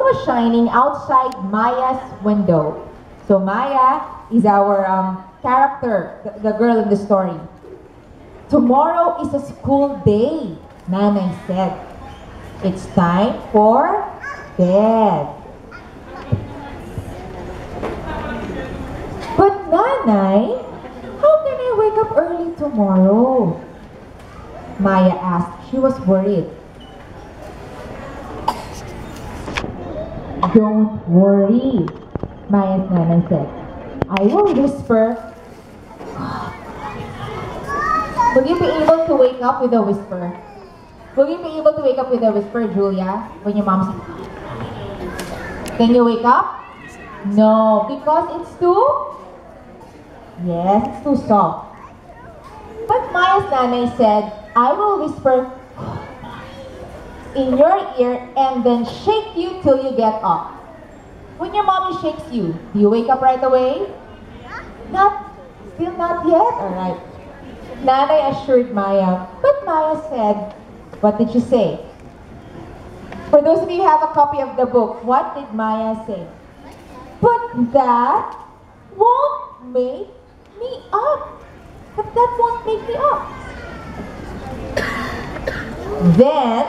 was shining outside Maya's window. So Maya is our character, the girl in the story. Tomorrow is a school day, Nanay said. It's time for bed. But Nanay, how can I wake up early tomorrow? Maya asked. She was worried. Don't worry, Maya's Nanay said. I will whisper. Will you be able to wake up with a whisper? Will you be able to wake up with a whisper, Julia, when your mom says, can you wake up? No, because it's too? Yes, it's too soft. But Maya's Nanay said, I will whisper in your ear and then shake you till you get up. When your mommy shakes you, do you wake up right away? Still not yet? Alright. Nanay assured Maya, but Maya said, what did she say? For those of you who have a copy of the book, what did Maya say? But that won't make me up. But that won't make me up. Then,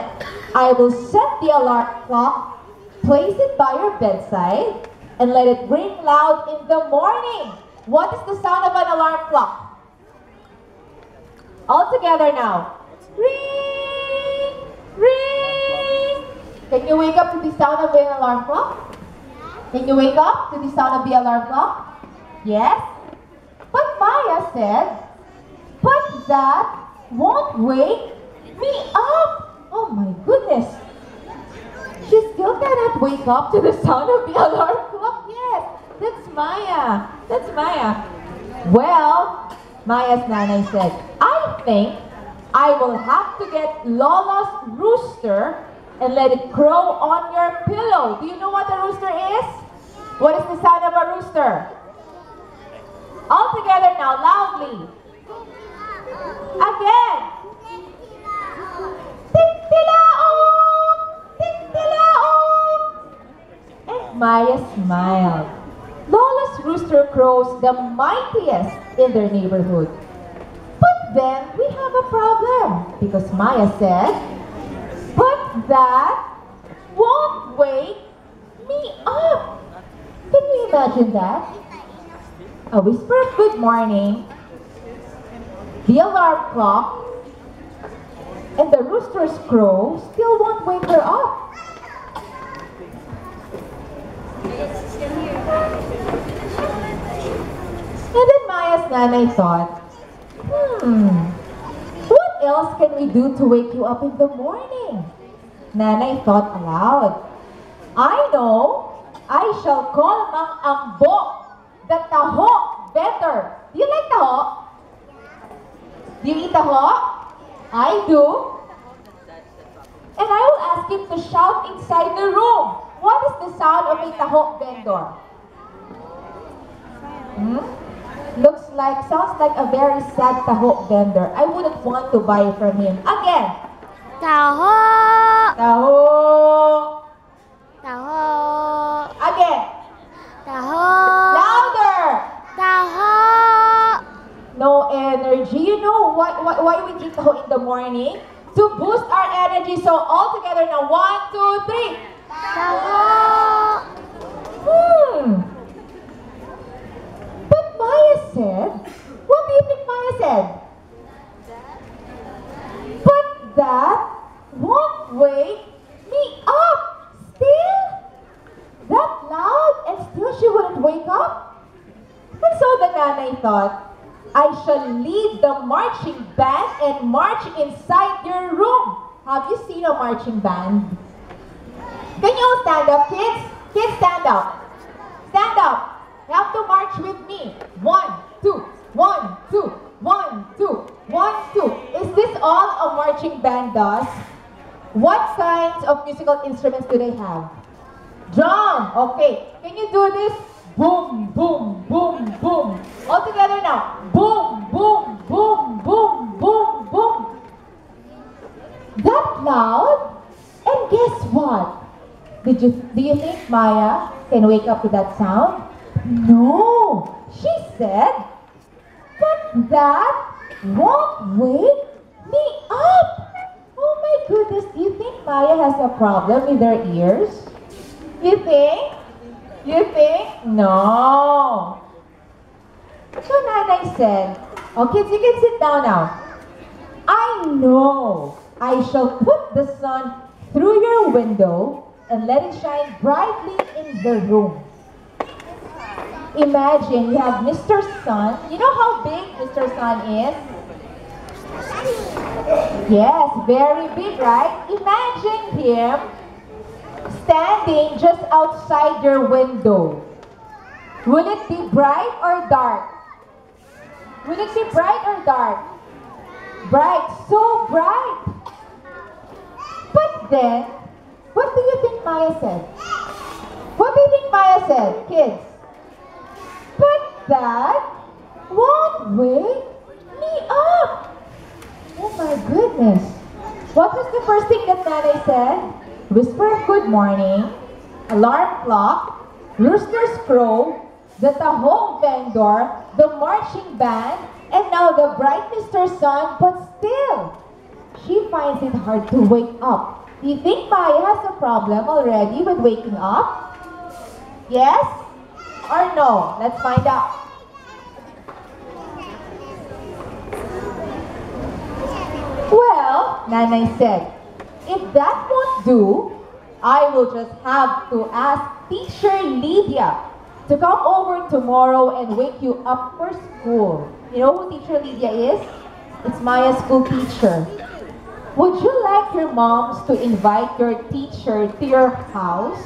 I will set the alarm clock, place it by your bedside, and let it ring loud in the morning. What is the sound of an alarm clock? All together now. Ring! Ring! Can you wake up to the sound of an alarm clock? Can you wake up to the sound of the alarm clock? Yes? But Maya said, but that won't wake me up. Oh my goodness. She still cannot wake up to the sound of the alarm clock. Yes, that's Maya. That's Maya. Well, Maya's Nanay said, I think I will have to get Lola's rooster and let it crow on your pillow. Do you know what a rooster is? What is the sound of a rooster? All together now, loudly. Again. Tik-tilao! Tik-tilao! And Maya smiled. Lola's rooster crows the mightiest in their neighborhood. But then we have a problem, because Maya said, but that won't wake me up. Can you imagine that? A whisper of good morning, the alarm clock, and the rooster's crow still won't wake her up. And then Maya's Nanay thought, what else can we do to wake you up in the morning? Nanay thought aloud, I know, I shall call Mang Ambo, the taho vendor. Do you like taho? Do you eat taho? I do. And I will ask him to shout inside the room. What is the sound of a taho vendor? Sounds like a very sad taho vendor. I wouldn't want to buy from him. Again. Taho. Taho. Taho. Again. Taho. Louder. Taho. No energy. You know why we drink taho in the morning? To boost our energy. So all together now. 1, 2, 3. Taho. But Maya said, what do you think Maya said? But that won't wake me up. Still? That loud and still she wouldn't wake up? And so the Nanay thought, I shall lead the marching band and march inside your room. Have you seen a marching band? Can you all stand up, kids? Kids, stand up. Stand up. You have to march with me. 1, 2, 1, 2, 1, 2, 1, 2. Is this all a marching band does? What kinds of musical instruments do they have? Drum. Okay. Can you do this? Boom, boom, boom, boom. All together now. Boom, boom, boom, boom, boom, boom. That loud. And guess what? Do you think Maya can wake up to that sound? No, she said, but that won't wake me up. Oh my goodness, do you think Maya has a problem with her ears? You think? You think? No. So Nanay said, oh kids, you can sit down now. I know I shall put the sun through your window and let it shine brightly in the room. Imagine you have Mr. Sun. You know how big Mr. Sun is? Yes, very big, right? Imagine him standing just outside your window. Will it be bright or dark? Will it be bright or dark? Bright, so bright. But then, what do you think Maya said? What do you think Maya said, kids? But that won't wake me up. Oh my goodness. What was the first thing that Nanay said? Whisper of good morning, alarm clock, roosters crow, the taho vendor, the marching band, and now the bright Mr. Sun, but still, she finds it hard to wake up. Do you think Maya has a problem already with waking up? Yes or no? Let's find out. Well, Nanay said, if that won't do, I will just have to ask Teacher Lydia to come over tomorrow and wake you up for school. You know who Teacher Lydia is? It's Maya's school teacher. Would you like your moms to invite your teacher to your house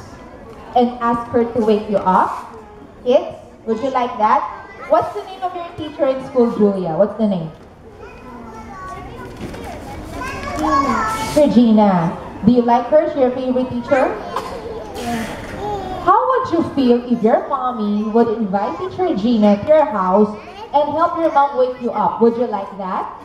and ask her to wake you up? Kids, would you like that? What's the name of your teacher in school, Julia? What's the name? Regina. Do you like her? Is she your favorite teacher? How would you feel if your mommy would invite Teacher Regina to your house and help your mom wake you up? Would you like that?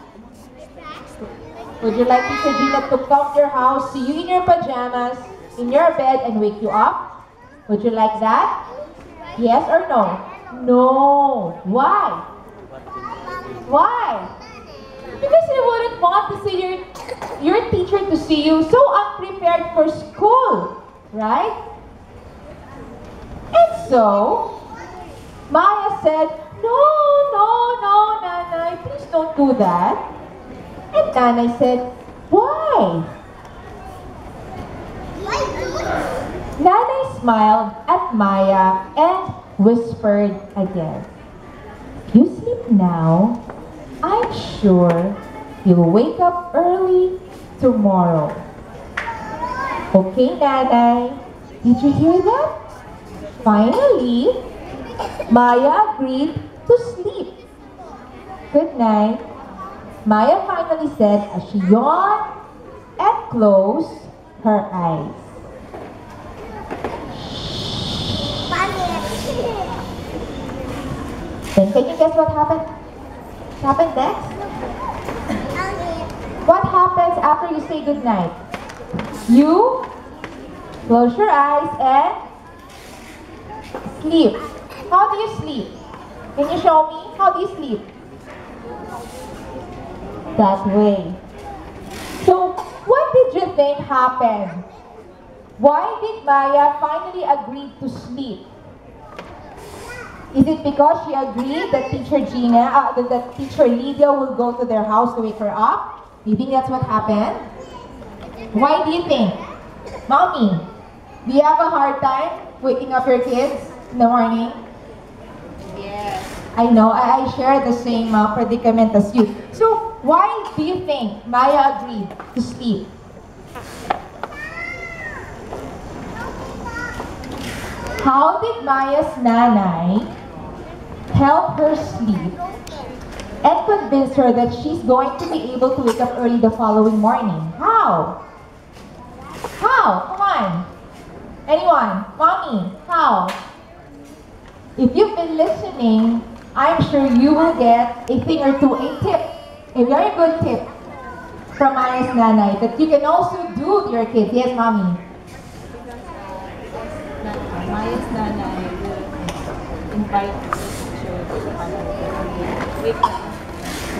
Would you like Teacher Regina to come to your house, see you in your pajamas, in your bed, and wake you up? Would you like that? Yes or no? No. Why? Why? Because you wouldn't want to see your teacher to see you so unprepared for school, right? And so, Maya said, no, Nanay, please don't do that. And Nanay said, why? Nanay smiled at Maya and whispered again, you sleep now. I'm sure you'll wake up early tomorrow. Okay, Nanay. Did you hear that? Finally, Maya agreed to sleep. Good night. Maya finally said as she yawned and closed her eyes. Then can you guess what happened? What happened next? What happens after you say good night? You close your eyes and sleep. How do you sleep? Can you show me? How do you sleep? That way. So, what did you think happened? Why did Maya finally agree to sleep? Is it because she agreed that that Teacher Lydia will go to their house to wake her up? Do you think that's what happened? Why do you think? Mommy, do you have a hard time waking up your kids in the morning? Yes. I know, I share the same predicament as you. So, why do you think Maya agreed to sleep? How did Maya's nanay help her sleep and convince her that she's going to be able to wake up early the following morning? How? How? Come on. Anyone? Mommy, how? If you've been listening, I'm sure you will get a thing or two, a tip, a very good tip from Maya's nanay that you can also do with your kids. Yes, Mommy? Maya's nanay will invite the teacher to the party. Wait lang.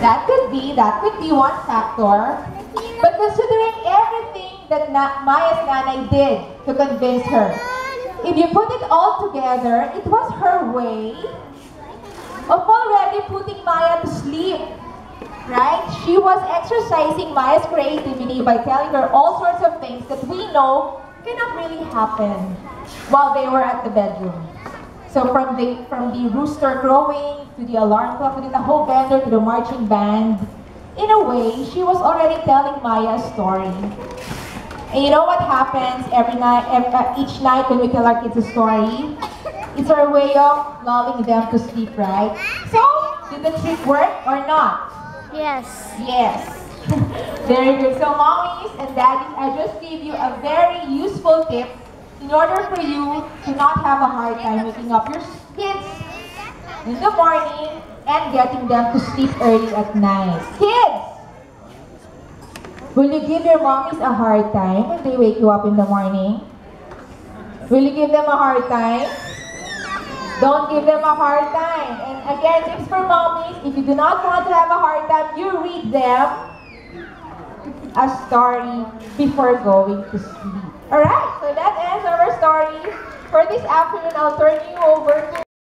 That could be one factor. But considering everything that Maya's nanay did to convince her, if you put it all together, it was her way of already putting Maya to sleep. Right? She was exercising Maya's creativity by telling her all sorts of things that we know cannot really happen while they were at the bedroom. So from the rooster crowing to the alarm clock to the whole vendor to the marching band, in a way, she was already telling Maya a story. And you know what happens each night when we tell our kids a story? It's our way of lulling them to sleep, right? So, did the trick work or not? Yes. Yes. Very good. So mommies and daddies, I just gave you a very useful tip in order for you to not have a hard time waking up your kids in the morning and getting them to sleep early at night. Kids! Will you give your mommies a hard time when they wake you up in the morning? Will you give them a hard time? Don't give them a hard time. And again, tips for mommies, if you do not want to have a hard time, you read them a story before going to sleep. Alright, so that ends our story for this afternoon. I'll turn you over to